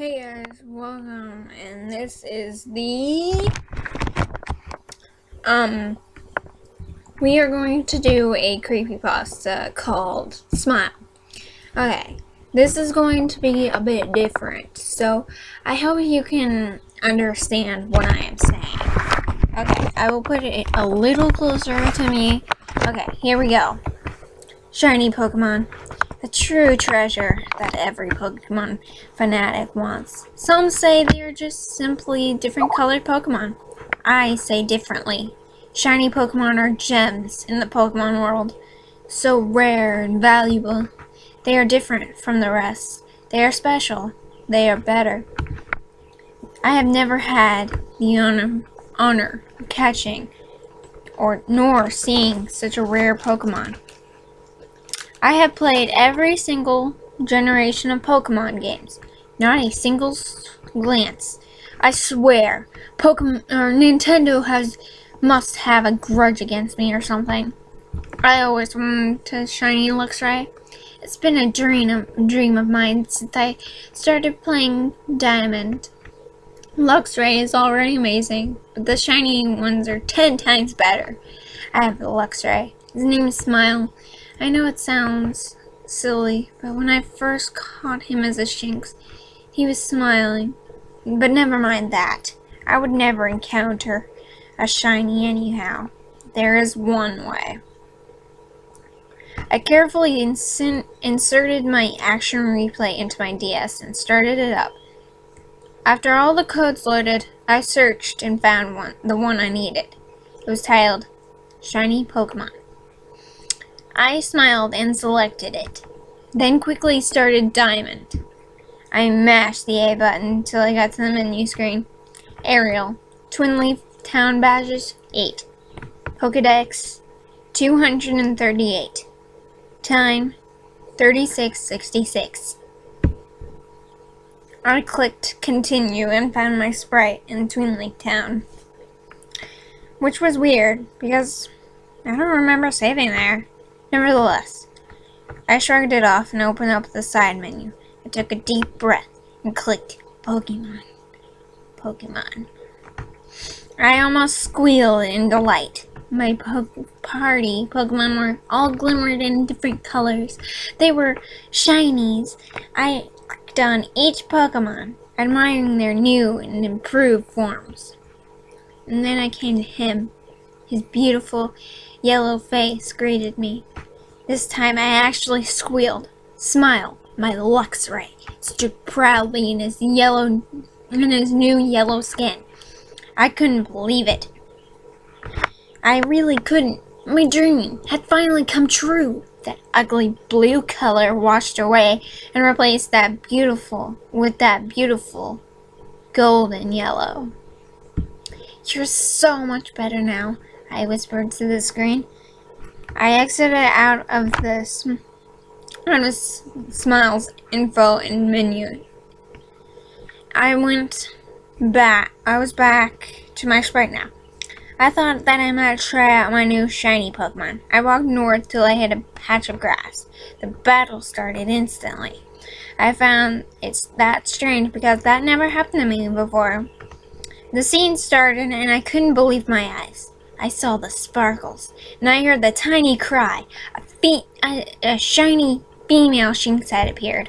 Hey guys, welcome, and this is the, we are going to do a creepypasta called Smile. Okay, this is going to be a bit different, so I hope you can understand what I am saying. Okay, I will put it a little closer to me. Okay, here we go. Shiny Pokemon. The true treasure that every Pokemon fanatic wants. Some say they are just simply different colored Pokemon. I say differently. Shiny Pokemon are gems in the Pokemon world. So rare and valuable. They are different from the rest. They are special. They are better. I have never had the honor of catching nor seeing such a rare Pokemon. I have played every single generation of Pokemon games. Not a single glance. I swear, Nintendo must have a grudge against me or something. I always wanted to shiny Luxray. It's been a dream of mine since I started playing Diamond. Luxray is already amazing, but the shiny ones are 10 times better. I have the Luxray. His name is Smile. I know it sounds silly, but when I first caught him as a Shinx, he was smiling. But never mind that. I would never encounter a shiny anyhow. There is one way. I carefully inserted my action replay into my DS and started it up. After all the codes loaded, I searched and found the one I needed. It was titled Shiny Pokemon. I smiled and selected it, then quickly started Diamond. I mashed the A button until I got to the menu screen. Aerial, Twin Leaf Town Badges, 8. Pokedex, 238. Time, 3666. I clicked Continue and found my sprite in Twin Leaf Town, which was weird because I don't remember saving there. Nevertheless, I shrugged it off and opened up the side menu. I took a deep breath and clicked Pokemon. I almost squealed in delight. My party Pokemon were all glimmered in different colors. They were shinies. I clicked on each Pokemon, admiring their new and improved forms. And then I came to him. His beautiful yellow face greeted me. This time I actually squealed. Smile, my Luxray stood proudly in his new yellow skin. I couldn't believe it. I really couldn't. My dream had finally come true. That ugly blue color washed away and replaced that beautiful golden yellow. You're so much better now, I whispered to the screen. I exited out of Smile's info and menu. I was back to my sprite now. I thought that I might try out my new shiny Pokemon. I walked north till I hit a patch of grass. The battle started instantly. I found it's that strange because that never happened to me before. The scene started and I couldn't believe my eyes. I saw the sparkles, and I heard the tiny cry. A shiny female Shinx had appeared.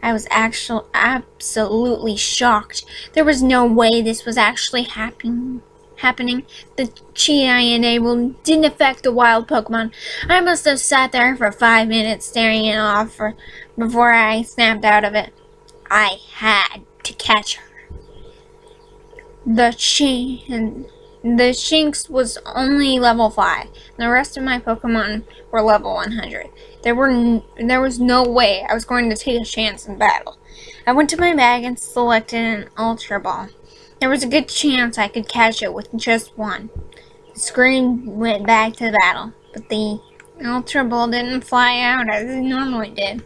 I was absolutely shocked. There was no way this was actually happening. The cheat I enabled didn't affect the wild Pokemon. I must have sat there for 5 minutes staring it off before I snapped out of it. I had to catch her. The Shinx was only level 5. The rest of my Pokemon were level 100. There was no way I was going to take a chance in battle. I went to my bag and selected an Ultra Ball. There was a good chance I could catch it with just one. The screen went back to the battle, but the Ultra Ball didn't fly out as it normally did.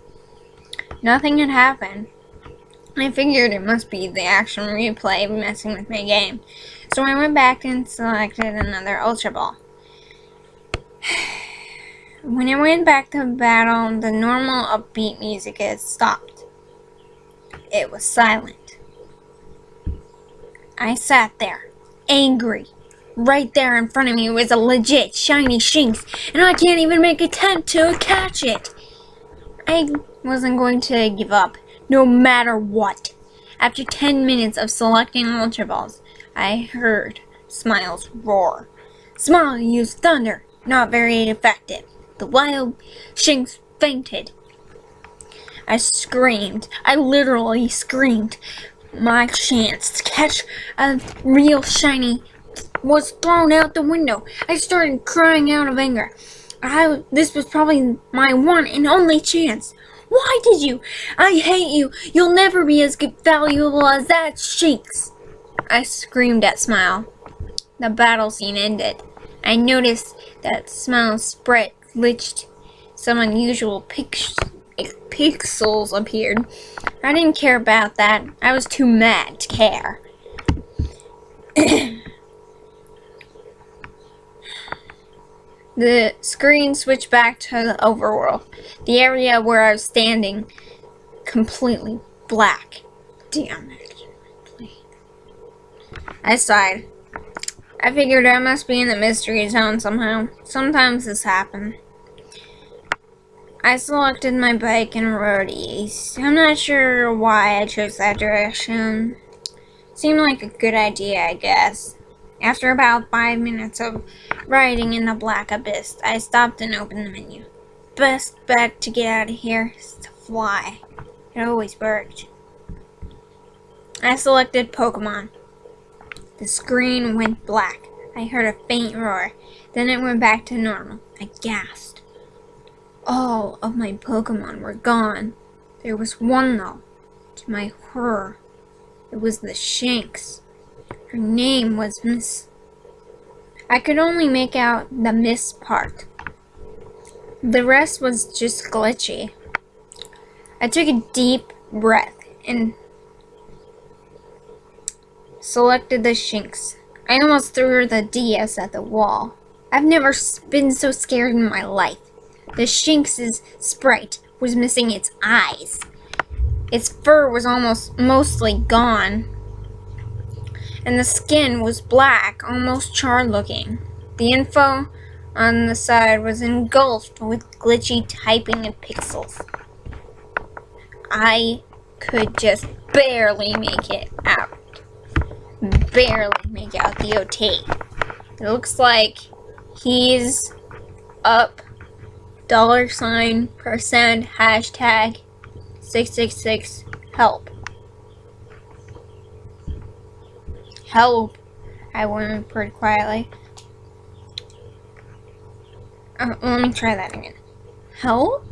Nothing had happened. I figured it must be the action replay messing with my game. So I went back and selected another Ultra Ball. When I went back to battle, the normal upbeat music had stopped. It was silent. I sat there, angry. Right there in front of me was a legit shiny Shinx, and I can't even make an attempt to catch it. I wasn't going to give up, no matter what. After 10 minutes of selecting Ultra Balls, I heard Smiles roar. Smile used thunder, not very effective. The wild Shinx fainted. I screamed. I literally screamed. My chance to catch a real shiny was thrown out the window. I started crying out of anger. This was probably my one and only chance. Why did you? I hate you. You'll never be as valuable as that Shinx. I screamed at Smile. The battle scene ended. I noticed that Smile's sprite glitched. Some unusual pixels appeared. I didn't care about that. I was too mad to care. The screen switched back to the overworld. The area where I was standing, completely black. Damn it. I sighed. I figured I must be in the mystery zone somehow. Sometimes this happens. I selected my bike and rode east. I'm not sure why I chose that direction. Seemed like a good idea, I guess. After about 5 minutes of riding in the black abyss, I stopped and opened the menu. Best bet to get out of here is to fly. It always worked. I selected Pokemon. The screen went black. I heard a faint roar. Then it went back to normal. I gasped. All of my Pokemon were gone. There was one though. To my horror, it was the Shinx. Her name was Miss. I could only make out the Miss part. The rest was just glitchy. I took a deep breath and selected the Shinx. I almost threw the DS at the wall. I've never been so scared in my life. The Shinx's sprite was missing its eyes. Its fur was mostly gone. And the skin was black, almost charred looking. The info on the side was engulfed with glitchy typing and pixels. I could just barely make it out. Barely make out the OT. It looks like he's up $% hashtag 666 help. Help, I whimpered quietly. Let me try that again. Help?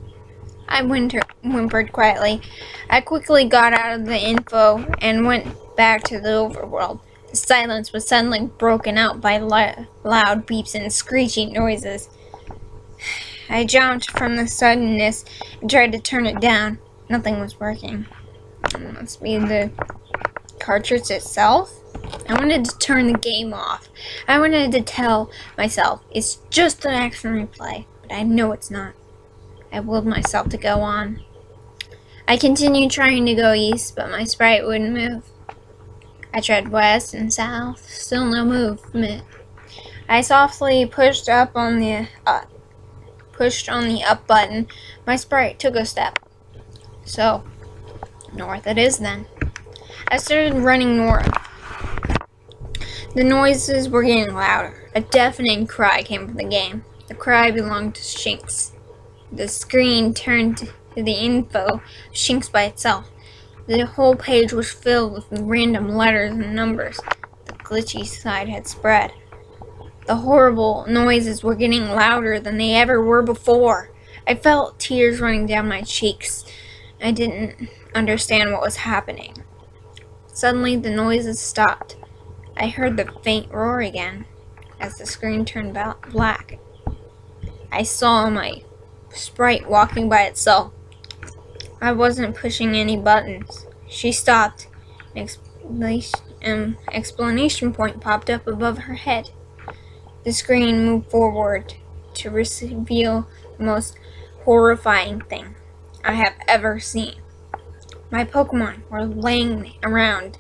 I whimpered quietly. I quickly got out of the info and went back to the overworld. The silence was suddenly broken out by loud beeps and screeching noises. I jumped from the suddenness and tried to turn it down. Nothing was working. It must be the cartridge itself. I wanted to turn the game off. I wanted to tell myself it's just an action replay, but I know it's not. I willed myself to go on. I continued trying to go east, but my sprite wouldn't move. I tried west and south, still no movement. I softly pushed on the up button. My sprite took a step. So, north it is then. I started running north. The noises were getting louder. A deafening cry came from the game. The cry belonged to Shinx. The screen turned to the info of Shinx by itself. The whole page was filled with random letters and numbers. The glitchy side had spread. The horrible noises were getting louder than they ever were before. I felt tears running down my cheeks. I didn't understand what was happening. Suddenly, the noises stopped. I heard the faint roar again as the screen turned black. I saw my sprite walking by itself. I wasn't pushing any buttons. She stopped. An explanation point popped up above her head. The screen moved forward to reveal the most horrifying thing I have ever seen. My Pokemon were laying around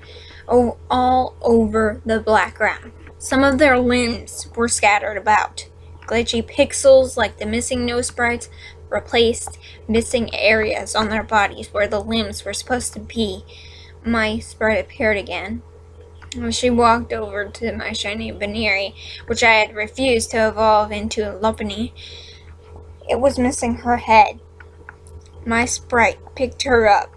all over the black ground. Some of their limbs were scattered about. Glitchy pixels, like the missing nose sprites, replaced missing areas on their bodies where the limbs were supposed to be. My sprite appeared again. She walked over to my shiny Baneri, which I had refused to evolve into a Lopunny. It was missing her head. My sprite picked her up.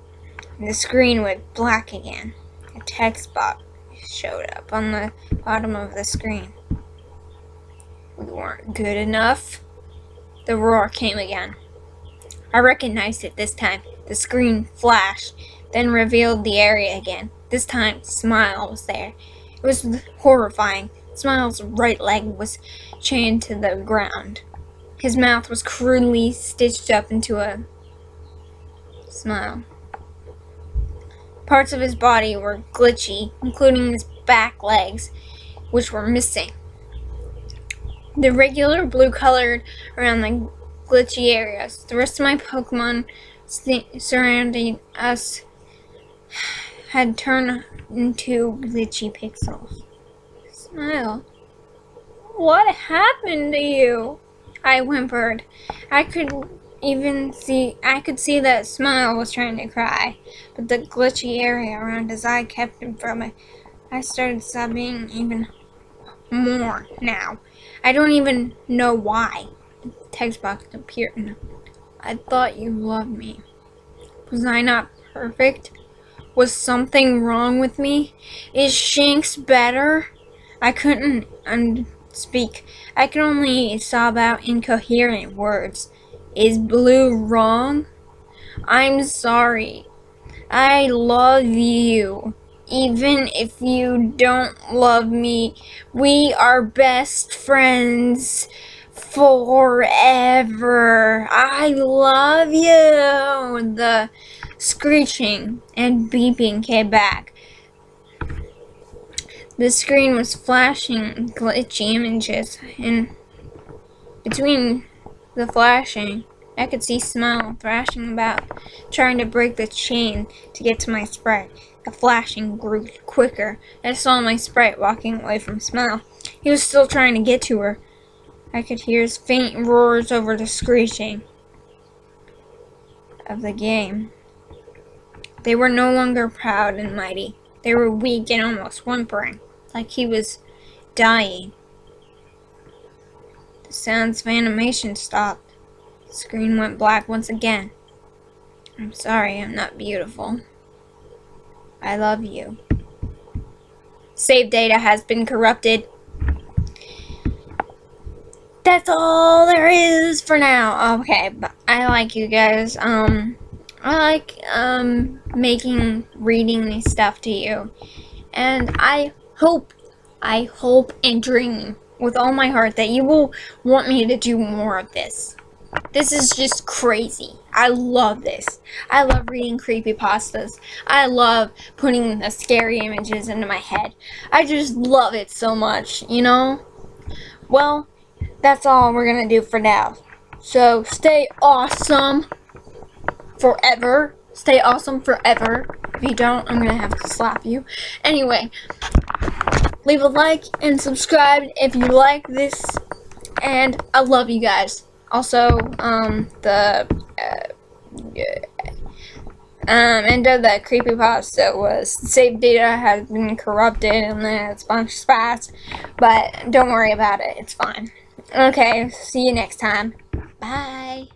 The screen went black again. A text box showed up on the bottom of the screen. We weren't good enough. The roar came again. I recognized it this time. The screen flashed, then revealed the area again. This time, Smile was there. It was horrifying. Smile's right leg was chained to the ground. His mouth was crudely stitched up into a smile. Parts of his body were glitchy, including his back legs, which were missing. The regular blue colored around the glitchy areas. The rest of my Pokemon surrounding us had turned into glitchy pixels. Smile. What happened to you? I whimpered. I could see that Smile was trying to cry, but the glitchy area around his eye kept him from it. I started sobbing even more now. I don't even know why. The text box appeared. I thought you loved me. Was I not perfect? Was something wrong with me? Is Shanks better? I couldn't speak. I could only sob out incoherent words. Is Blue wrong? I'm sorry. I love you. Even if you don't love me, we are best friends forever. I love you. The screeching and beeping came back. The screen was flashing glitchy images, and between the flashing, I could see Smile thrashing about, trying to break the chain to get to my sprite. The flashing grew quicker. I saw my sprite walking away from Smile. He was still trying to get to her. I could hear his faint roars over the screeching of the game. They were no longer proud and mighty. They were weak and almost whimpering, like he was dying. The sounds of animation stopped. The screen went black once again. I'm sorry, I'm not beautiful. I love you. Save data has been corrupted. That's all there is for now. Okay, but I like you guys. I like reading this stuff to you. And I hope and dream with all my heart that you will want me to do more of this. This is just crazy. I love this. I love reading creepypastas. I love putting the scary images into my head. I just love it so much, you know? Well, that's all we're gonna do for now. So, stay awesome forever. Stay awesome forever. If you don't, I'm gonna have to slap you. Anyway, leave a like and subscribe if you like this. And I love you guys. Also, end of the creepypasta was save data has been corrupted and then it's a bunch of spats, but don't worry about it, it's fine. Okay, see you next time. Bye.